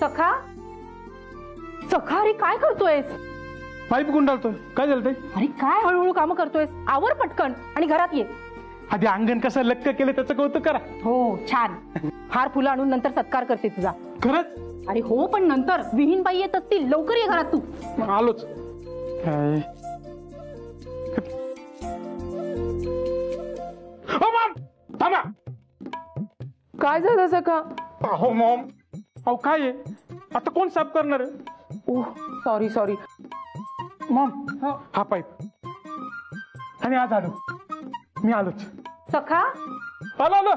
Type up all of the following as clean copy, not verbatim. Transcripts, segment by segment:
सखा सखा, अरे काय करतोयस? पाईप गुंडाळतोय. काय झालं ते? अरे काय हळूहळू काम करतोयस? आवर पटकन आणि घरात ये. आधी अंगण कसं लक्क केलं त्याचं कौतुक करा. हो छान. हार फुलं आणून नंतर सत्कार करते तुझा. खरंच? अरे हो, पण नंतर विहीनबाई येत असतील. लवकर ये घरात तू. आलोच. थांबा. काय झालं सखा? हो मॉम. अहो काय आहे आता, कोण साफ करणार आहे? Oh sorry sorry Maugham. हा पाईप आणि आज आलो मी. आलोच. सखा आलो आलो.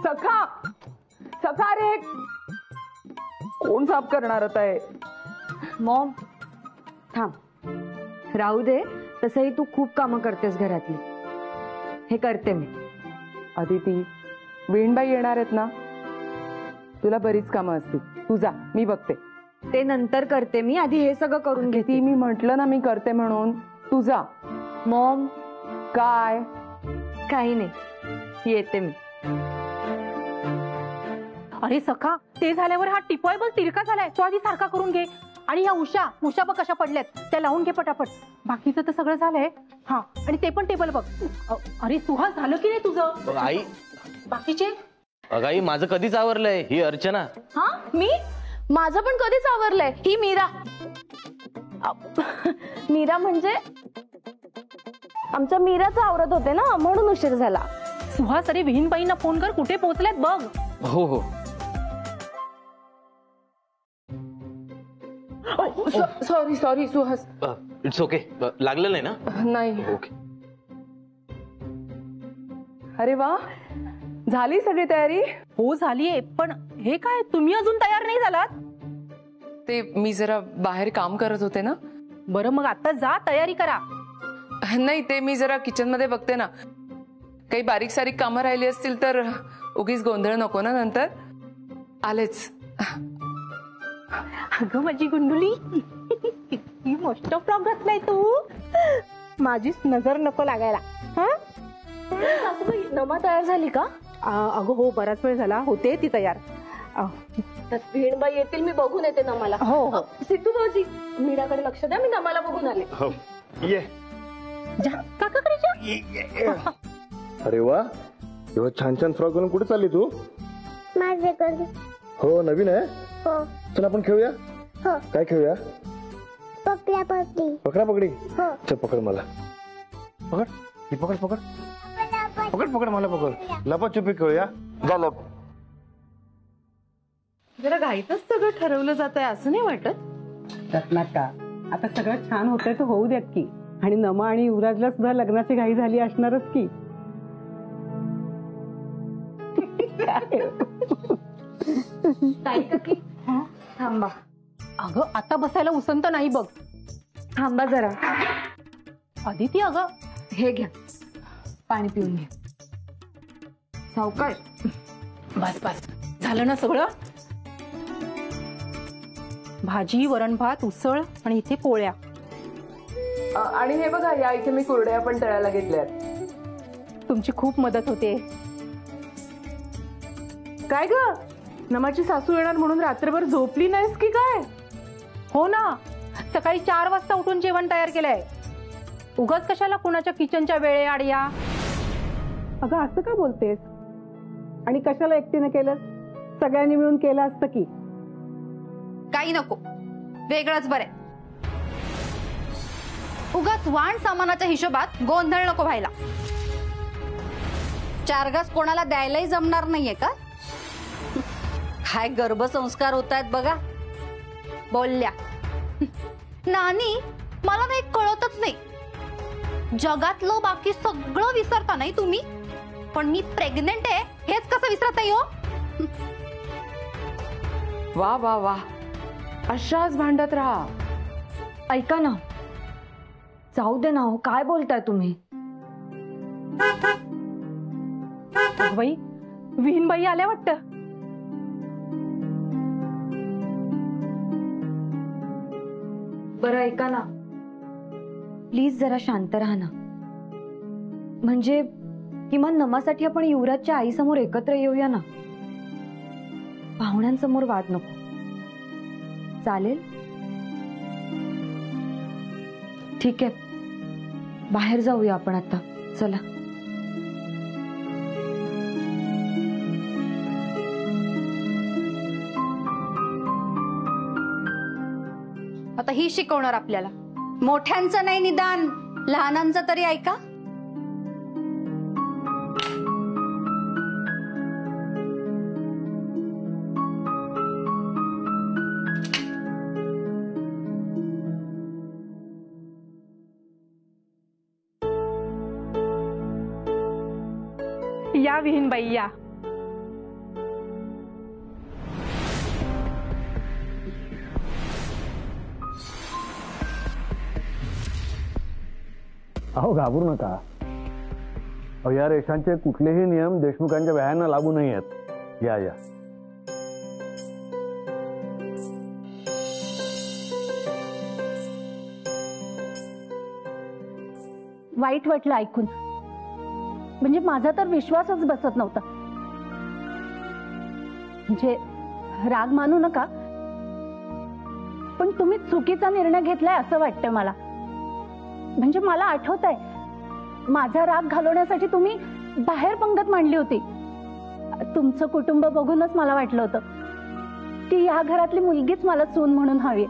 सखा सखा, रे कोण साफ करणार होता? मॉम थांब, राहू दे. तसंही तू खूप कामं करतेस घरातली. हे करते मी. अदिती, विणबाई येणार आहेत ना, तुला बरीच कामं असतील. तू जा, मी बघते. ते नंतर करते मी, आधी हे सगळं करून घेते. मी म्हटलं ना मी करते म्हणून. तू जा. मॉम काय? काही नाही, येते मी. अरे सखा, ते झाल्यावर हा टिपॉय बघ तिरका झालाय, तो आधी सारखा करून घे. आणि या उषा बघ कशा पडल्यात, त्या लावून घे पटापट. बाकीचं तर सगळं झालंय. हा, आणि ते पण टेबल बघ. अरे सुहास, झालं की नाही तुझं? आई, बाकीचे? अगाई माझं कधीच आवरलंय. ही अर्चना. हा, मी माझं पण कधीच आवरलंय. ही मीरा. मीरा म्हणजे आमच्या मीराचं आवरत होते ना, म्हणून उशीर झाला. सुहास, अरे विहीनबाईंना फोन कर, कुठे पोहोचल्यात बघ. हो हो. Sorry sorry Suhas. It's okay. लागलं नाही ना? नाही. ओके. अरे वा, झाली सगळी तयारी? हो झालीये. पण हे काय, तुम्ही अजून तयार नाही झालात? ते मी जरा बाहेर काम करत होते ना. बरं मग आता जा, तयारी करा. नाही, ते मी जरा किचन मध्ये बघते ना. काही बारीक सारीक कामं राहिली असतील तर उगीच गोंधळ नको ना नंतर. आलेच. अगं माझी गुंडुली, किती मोठं फ्रॉक घातलाय तू. माझीच नजर नको लागायला. नमा तयार झाली का? अगं हो, बराच वेळ झाला. होते ती तयार. भेणबाई येतील, मी बघून येते नमाला. हो हो. सिद्धू भाऊजी, मीराकडे लक्ष द्या, मी नमाला बघून आले. ये काकाकडे जा. अरे वा, एवढा छान छान फ्रॉक घालून कुठे चालली तू? माझ्याकडे. हो, नवीन आहे. हो. चल आपण खेळूया. हो. काय खेळूया? पकड्या पकडी. पकडा पकडी. हो. चल पकड मला. पकड. ही पकड पकड. पकड पकड मला पकड. लपाछुपी खेळूया. जा लप. जरा घाईतच सगळं ठरवलं जात आहे असं नाही वाटत? रत्नाका, आता सगळं छान होतंय तर होऊ द्यात की. आणि नमा आणि युवराजला सुद्धा लग्नाची घाई झाली असणारच की. थांबा. अगं आता बसायला उसंत नाही बघ. थांबा जरा. अदिती, अगं हे घ्या, पाणी पिऊन घ्या. सावकाश. बस बस, झालं ना सगळं? भाजी, वरण भात, उसळ आणि इथे पोळ्या. आणि हे बघा, या इथे मी कुरड्या पण तळायला घेतल्यात. तुमची खूप मदत होते. काय ग, नमाची सासू येणार म्हणून रात्रभर झोपली नाहीस की काय? हो ना, सकाळी 4 वाजता उठून जेवण तयार केलंय. उगाच कशाला कुणाच्या किचनच्या वेळे आडया. अगं असं का बोलतेस? आणि कशाला एकटीने केलं? सगळ्यांनी मिळून केलं असतं की. काही नको, वेगळंच बरं. उगाच वाण सामानाच्या हिशोबात गोंधळ नको व्हायला. 4 घास कोणाला द्यायलाही जमणार नाहीये का? काय गर्भसंस्कार होत आहेत बघा. बोलल्या नानी, मला ना एक कळतच नाही. जगातलं बाकी सगळं विसरता नाही तुम्ही, पण मी प्रेग्नेंट आहे हेच कसं विसरत नाही हो? वा वा वा, अशाच भांडत राहा. ऐका ना, जाऊ दे ना हो, काय बोलताय तुम्ही? बाई, विहीनबाई आल्या वाटतं. बरं ऐका ना, प्लीज जरा शांत राहा ना. म्हणजे किमान नमासाठी आपण युवराजच्या आईसमोर एकत्र येऊया ना. पाहुण्यांसमोर वाद नको. चालेल? ठीक आहे, बाहेर जाऊया आपण आता. चला. आता ही शिकवणार आपल्याला. मोठ्यांचं नाही निदान लहानांचं तरी ऐका. या विहीनबाई या. अहो घाबरू नका. अहो या रेषांचे कुठलेही नियम देशमुखांच्या व्यायांना लागू नाही आहेत. या या. वाईट वाटलं ऐकून. म्हणजे माझा तर विश्वासच बसत नव्हता. म्हणजे राग मानू नका, पण तुम्ही चुकीचा निर्णय घेतलाय असं वाटतं मला. म्हणजे मला आठवतंय माझा राग घालवण्यासाठी तुम्ही बाहेर पंगत मांडली होती. तुमचं कुटुंब बघूनच मला वाटलं होतं की या घरातली मुलगीच मला सून म्हणून हवी.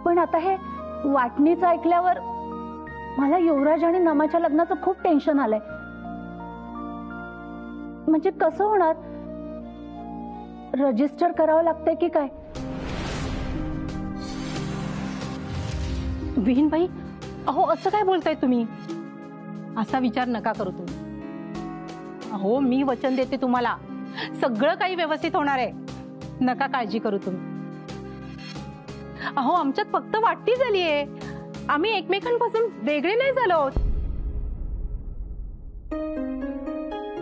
पण आता हे वाटणीचं ऐकल्यावर मला युवराज आणि नमाच्या लग्नाचं खूप टेन्शन आलंय. म्हणजे कसं होणार? रजिस्टर करावं लागतंय की काय? विहीनबाई, अहो असं काय बोलताय तुम्ही? असा विचार नका करू तुम्ही. अहो मी वचन देते तुम्हाला, सगळं काही व्यवस्थित होणार आहे. नका काळजी करू तुम्ही. अहो आमच्यात फक्त वाटणी झालीये, आम्ही एकमेकांपासून वेगळे नाही झालो.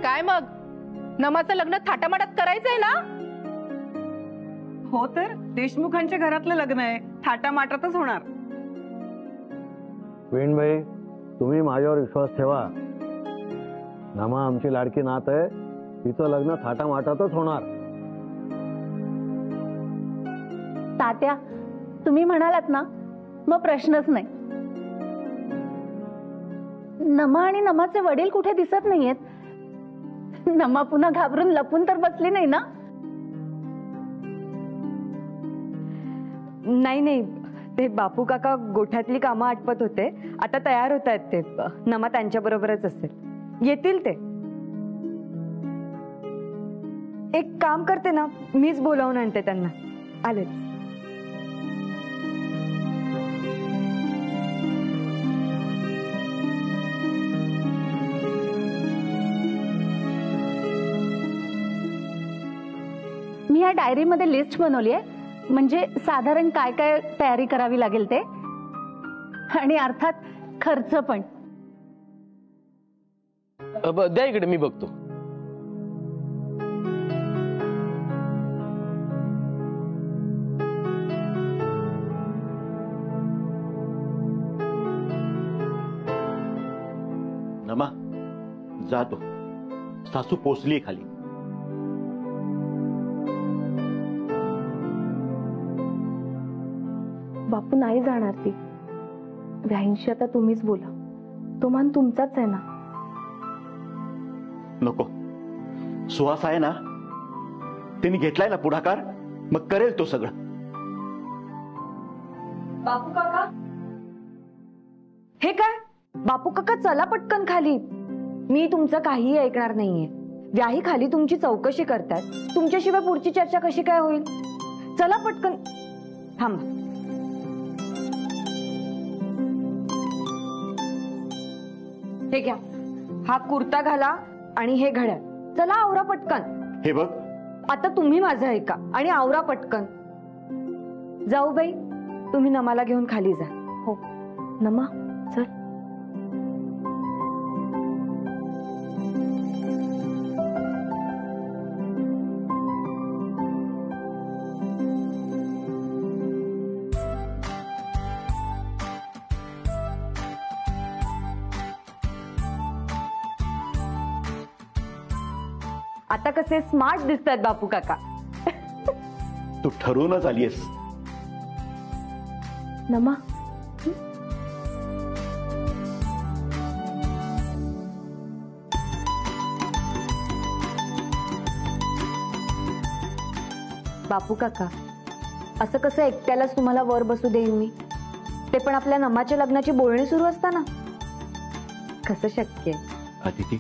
काय मग नमाचं लग्न थाटामाटात करायचंय ना? हो तर देशमुखांच्या घरातलं लग्न आहे, थाटामाटातच होणार. वेणबाई, तुम्ही माझ्यावर विश्वास ठेवा. नमा आमची लाडकी नात आहे, तिचं लग्न थाटामाटातच होणार. तात्या तुम्ही म्हणालात ना, मग प्रश्नच नाही. नमा आणि नमाचे वडील कुठे दिसत नाहीयेत. नमा पुन्हा घाबरून लपून तर बसली नाही ना? नाही नाही, ते बापू काका गोठ्यातली कामं आटपत होते, आता तयार होत आहेत ते. नमा त्यांच्या बरोबरच असेल, येतील ते. एक काम करते ना, मीच बोलावून आणते त्यांना. आलेच. मी या डायरीमध्ये लिस्ट बनवली आहे, म्हणजे साधारण काय काय तयारी करावी लागेल ते, आणि अर्थात खर्च पण. द्या इकडे, मी बघतो. नमा जातो, सासू पोचली खाली. बापू नाही जाणार ती. व्याहींशी आता तुम्हीच बोला, तो मान तुमचाच आहे ना. नको, सुहास आहे ना, त्यांनी घेतलाय ना पुढाकार, मग करेल तो सगळं. बापू काका, हे काय? बापू काका चला पटकन खाली. मी तुमचं काहीही ऐकणार नाहीये. व्याही खाली तुमची चौकशी करतात, तुमच्याशिवाय पुढची चर्चा कशी काय होईल? चला पटकन. थांबा. हे घ्या, हा कुर्ता घाला आणि हे घड्याळ. चला आवरा पटकन. हे बघ, आता तुम्ही माझं ऐका आणि आवरा पटकन. जाऊबाई, तुम्ही नमाला घेऊन खाली जा. हो नमा, चल. आता कसे स्मार्ट दिसतात बापू काका. तू ठरवूनच आलीयस. नमा बापू काका, असं कसं एकट्यालाच तुम्हाला वर बसू देईन मी? ते पण आपल्या नमाच्या लग्नाची बोलणी सुरू असताना? कसं शक्य आहे? अदिती,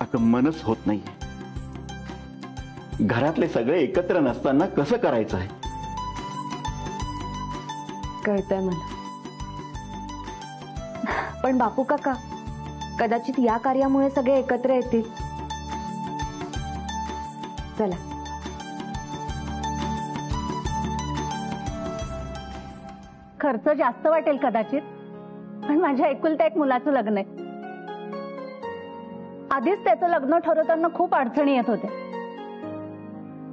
आता मनच होत नाहीये. घरातले सगळे एकत्र नसताना कसं करायचं आहे? कळतंय मला. पण बापू काका, कदाचित या कार्यामुळे सगळे एकत्र येतील. चला. खर्च जास्त वाटेल कदाचित, पण माझ्या एकुलत्या एक मुलाचं लग्न आहे. आधीच त्याचं लग्न ठरवताना खूप अडचणी येत होते.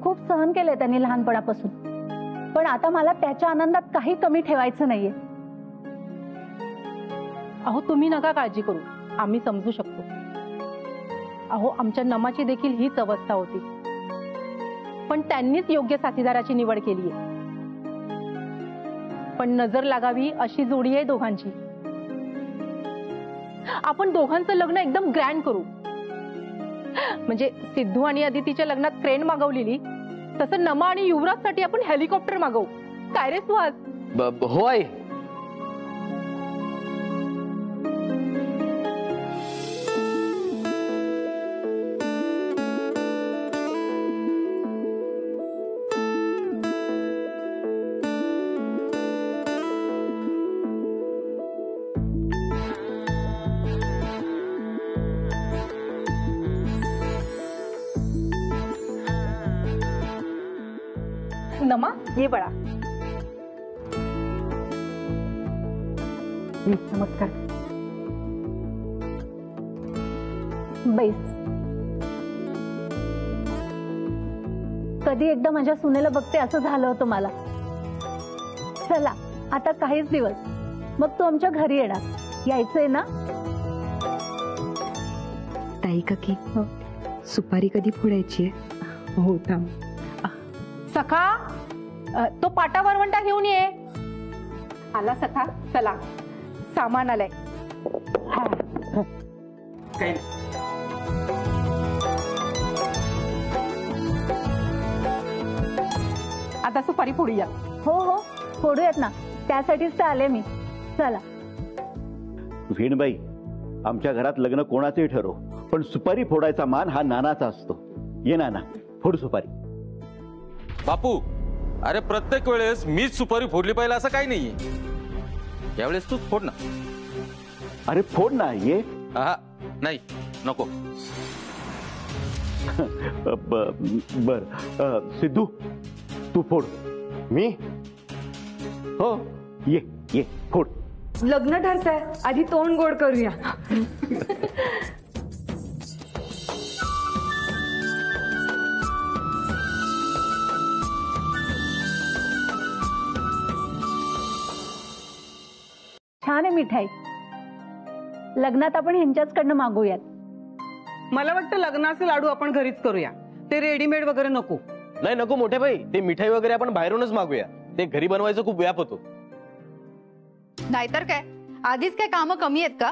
खूप सहन केले त्यांनी लहानपणापासून, पण आता मला त्याच्या आनंदात काही कमी ठेवायचं नाहीये. अहो तुम्ही नका काळजी करू, आम्ही समजू शकतो. अहो आमच्या नमाची देखील हीच अवस्था होती, पण त्यांनीच योग्य साथीदाराची निवड केली आहे. पण नजर लागावी अशी जोडी आहे दोघांची. आपण दोघांचं लग्न एकदम ग्रँड करू. म्हणजे सिद्धू आणि अदितीच्या लग्नात क्रेन मागवलेली, तसं नमा आणि युवराजसाठी आपण हेलिकॉप्टर मागवू. काय रे सुहास? हो आई. नमा ये बळा. नमस्कार. बैस. कधी एकदा माझ्या सुनेला बघते असं झालं होतं मला. चला आता काहीच दिवस, मग तू आमच्या घरी येणार. यायचंय ना? ताई काकी, सुपारी कधी फोडायची? हो थांब. सखा, तो पाटा वरवंटा घेऊन ये. आला सखा. चला सामान आलंय. आता सुपारी फोडूया. हो हो फोडूयात ना, त्यासाठीच तर आले मी. चला. वीणबाई, आमच्या घरात लग्न कोणाचंही ठरव, पण सुपारी फोडायचा मान हा नानाचा असतो. ये नाना, फोड सुपारी. बापू, अरे प्रत्येक वेळेस मीच सुपारी फोडली पाहिजे असं काही नाहीये. यावेळेस तूच फोड ना. अरे फोड ना. ये. नाही नको. बर, सिद्धू तू फोड. मी? हो, ये ये फोड. लग्न ठरतंय, आधी तोंड गोड करूया. छान आहे मिठाई. लग्नात आपण ह्यांच्याचकडनं मागूयात. मला वाटतं लग्नाचे लाडू आपण घरीच करूया, ते रेडीमेड वगैरे नको. नाही नको मोठे भाई, ते मिठाई वगैरे आपण बाहेरूनच मागूया. ते घरी बनवायचं खूप व्याप होतो. नाहीतर काय, आधीच काय कामं कमी आहेत का?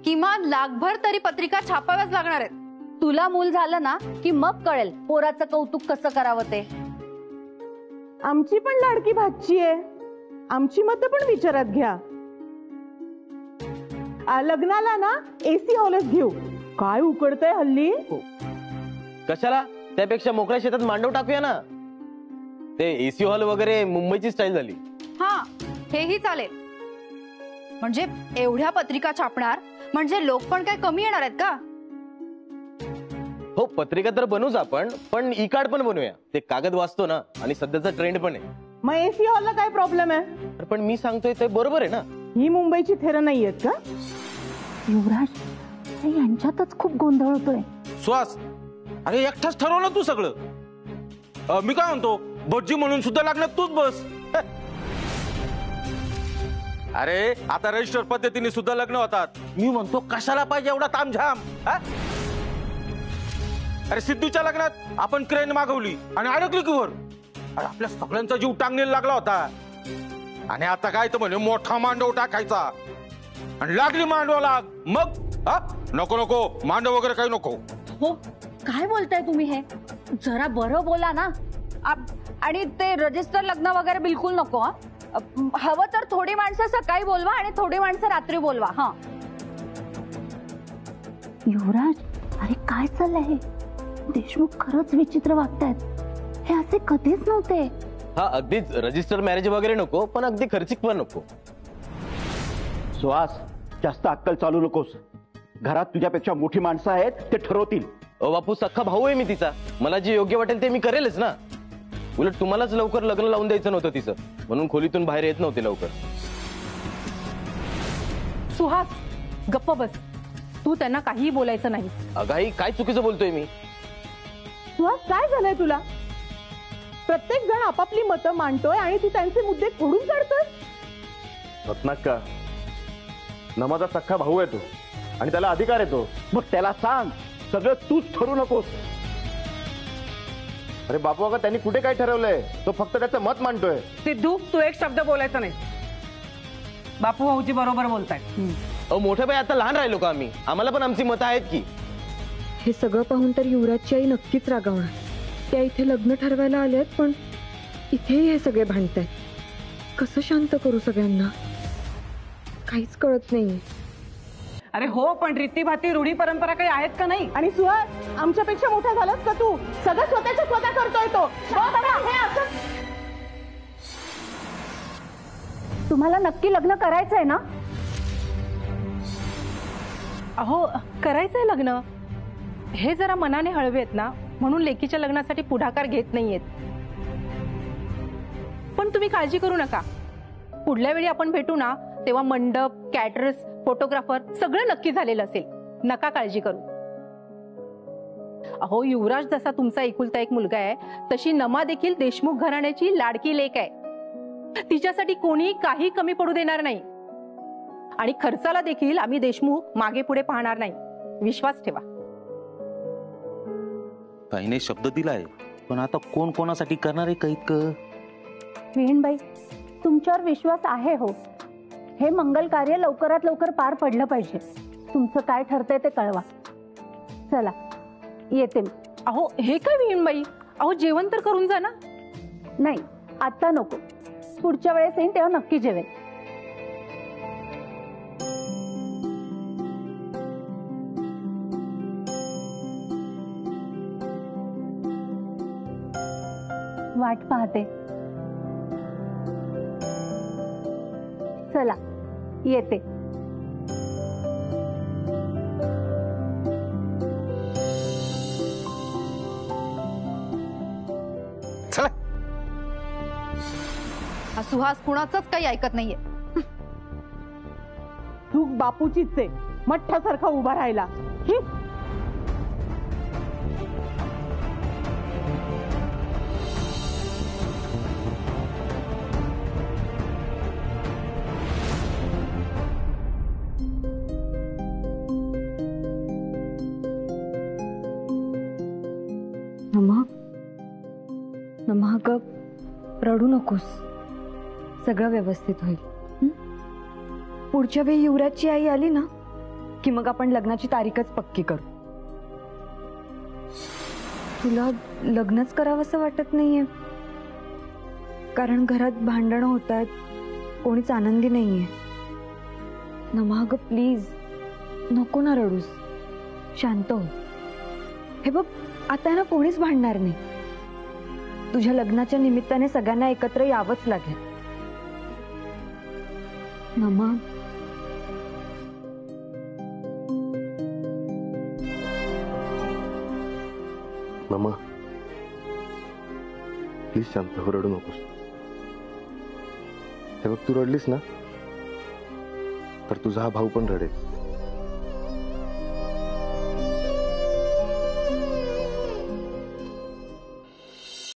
किमान लाखभर तरी पत्रिका छापाव्याच लागणार आहेत. तुला मूल झालं ना की मग कळेल पोराचं कौतुक कसं करावं ते. आमची पण लाडकी भाची आहे, आमची मतं पण विचारात घ्या. लग्नाला ना एसी हॉलच घेऊ. काय उकडतंय हल्ली. कशाला? त्यापेक्षा मोकळ्या शेतात मांडव टाकूया ना. ते एसी हॉल वगैरे मुंबईची स्टाईल झाली. हा, हेही चालेल. म्हणजे एवढ्या पत्रिका छापणार म्हणजे लोक पण काय कमी येणार आहेत का? हो, पत्रिका तर बनवूच आपण, पण ई कार्ड पण बनवूया. ते कागद वाचतो ना, आणि सध्याचा ट्रेंड पण आहे. मग एसी हॉलला काय प्रॉब्लेम आहे? पण मी सांगतोय ते बरोबर आहे ना. ही मुंबईची थेरं नाही आहेत का? युवराज, यांच्यातच खूप गोंधळ होतोय. श्वास, अरे एकटाच ठरव ना तू सगळं. मी काय म्हणतो, भटजी म्हणून सुद्धा लागणार तूच बस. अरे आता रजिस्टर पद्धतीने सुद्धा लग्न होतात. मी म्हणतो कशाला पाहिजे एवढा तामझाम. अरे सिद्धूच्या लग्नात आपण क्रेन मागवली आणि अडकली की वर. अरे आपल्या सगळ्यांचा जीव टांगणीला लागला होता. आणि आता काय तर म्हणे मोठा मांडव टाकायचा आणि लागली मांडवाला मग हा नको नको मांडव वगैरे काही नको. हो काय बोलताय तुम्ही हे? जरा बरं बोला ना. आणि ते रजिस्टर लग्न वगैरे बिलकुल नको. हा हवं तर थोडी माणसं सकाळी बोलवा आणि थोडी माणसं रात्री बोलवा. हा युवराज, अरे काय चाललंय हे? देशमुख खरंच विचित्र वागतायत. हे असे कधीच नव्हते. हा अगदीच रजिस्टर मॅरेज वगैरे नको, पण अगदी खर्चिक पण नको. सुहास, जास्त अक्कल चालू नकोस. घरात तुझ्यापेक्षा मोठी माणसं आहेत, ते ठरवतील. बापू सख्खा भाऊ आहे मी तिचा. मला जे योग्य वाटेल ते मी करेलच ना. उलट तुम्हालाच लवकर लग्न लावून द्यायचं नव्हतं तिचं, म्हणून खोलीतून बाहेर येत नव्हते लवकर. सुहास गप्प बस. तू त्यांना काहीही बोलायचं नाही. अगाई काय चुकीचं बोलतोय मी? सुहास, काय झालंय तुला? प्रत्येक जण आपापली मतं मांडतोय आणि तू त्यांचे मुद्दे खोडून काढतोय. रत्नाक्का, नमाचा सख्खा भाऊ आहे तो आणि त्याला अधिकार येतो. मग त्याला सांग, सगळं तूच ठरू नकोस. अरे बापू, अगं त्यांनी कुठे काय ठरवलंय? तो फक्त त्याचं मत मांडतोय. सिद्धू, तू एक शब्द बोलायचा नाही. बापू भाऊजी बरोबर बोलताय. मोठ्या बाई आता लहान राहिलो का आम्ही? आम्हाला पण आमची मतं आहेत की. हे सगळं पाहून तर युवराजची आई नक्कीच रागावणार. त्या इथे लग्न ठरवायला आलेत, पण इथेही हे सगळे भांडतायत. कसं शांत करू सगळ्यांना? काहीच कळत नाहीये. अरे हो, पण रीतीभाती रूढी परंपरा काही आहेत का नाही? आणि सुहास, आमच्यापेक्षा मोठा झालास का तू? सगळं स्वतःच्या स्वतः करतोय तो. हे असं तुम्हाला नक्की लग्न करायचंय ना? अहो करायचंय लग्न. हे जरा मनाने हळवेत ना, म्हणून लेकीच्या लग्नासाठी पुढाकार घेत नाहीयेत. पण तुम्ही काळजी करू नका. पुढल्या वेळी आपण भेटू ना, तेव्हा मंडप, कॅटरर्स, फोटोग्राफर सगळं नक्की झालेलं असेल. नका काळजी करू. अहो युवराज जसा तुमचा एकुलता एक मुलगा आहे, तशी नमा देखील देशमुख घराण्याची लाडकी लेक आहे. तिच्यासाठी कोणी काही कमी पडू देणार नाही. आणि खर्चाला देखील आम्ही देशमुख मागे पुढे पाहणार नाही. विश्वास ठेवा. ताईने शब्द दिलाय, पण आता कोण कोणासाठी करणार आहे कैक? विहीणबाई, तुमच्यावर विश्वास आहे हो. हे मंगल कार्य लवकरात लवकर पार पडलं पाहिजे. तुमचं काय ठरतंय ते कळवा. चला येते मी. अहो हे काय विहीणबाई? अहो जेवण तर करून जा ना. नाही आता नको, पुढच्या वेळेस येईन तेव्हा नक्की जेवेन. वाट पाहते. चला येते. चला. हा सुहास कुणाचंच काही ऐकत नाहीये. चूक बापूचीच आहे, मठ्ठासारखा उभा राहिला. नमा ग, रडू नकोस. सगळं व्यवस्थित होईल. पुढच्या वेळी युवराजची आई आली ना, की मग आपण लग्नाची तारीखच पक्की करू. तुला लग्नच करावंसं वाटत नाहीये, कारण घरात भांडणं होत आहेत, कोणीच आनंदी नाहीये. नमा ग प्लीज, नको ना रडूस. शांत हो. हे बघ, आता ना कोणीच भांडणार नाही. तुझ्या लग्नाच्या निमित्ताने सगळ्यांना एकत्र यावंच लागेल. नमा, नमा प्लीज शांत हो, रडू नकोस. हे बघ, तू रडलीस ना तर तुझा हा भाऊ पण रडेल.